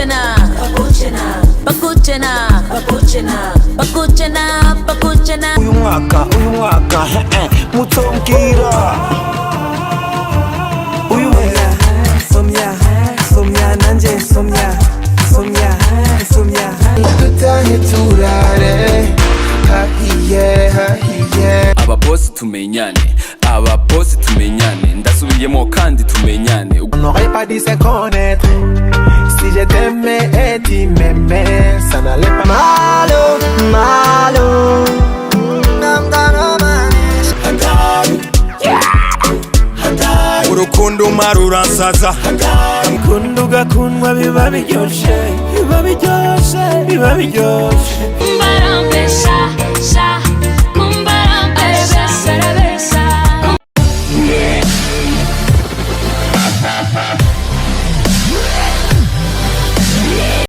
Bakuchena, Bakuchena, Bakuchena, Bakuchena, Bakuchena. Uyu mwaka mutombwira. Uyu somya nanje somya dutahe turare hahiye. Ababosi tumenyane ndasubiyemo kandi tumenyane. On n'aurait pas dit c'est connaître. Si je t'aimais et tu m'aimais, ça n'allait pas. Malo urukundo maruransaza. Urukundo gakundwa biba biryoshe. Barambesha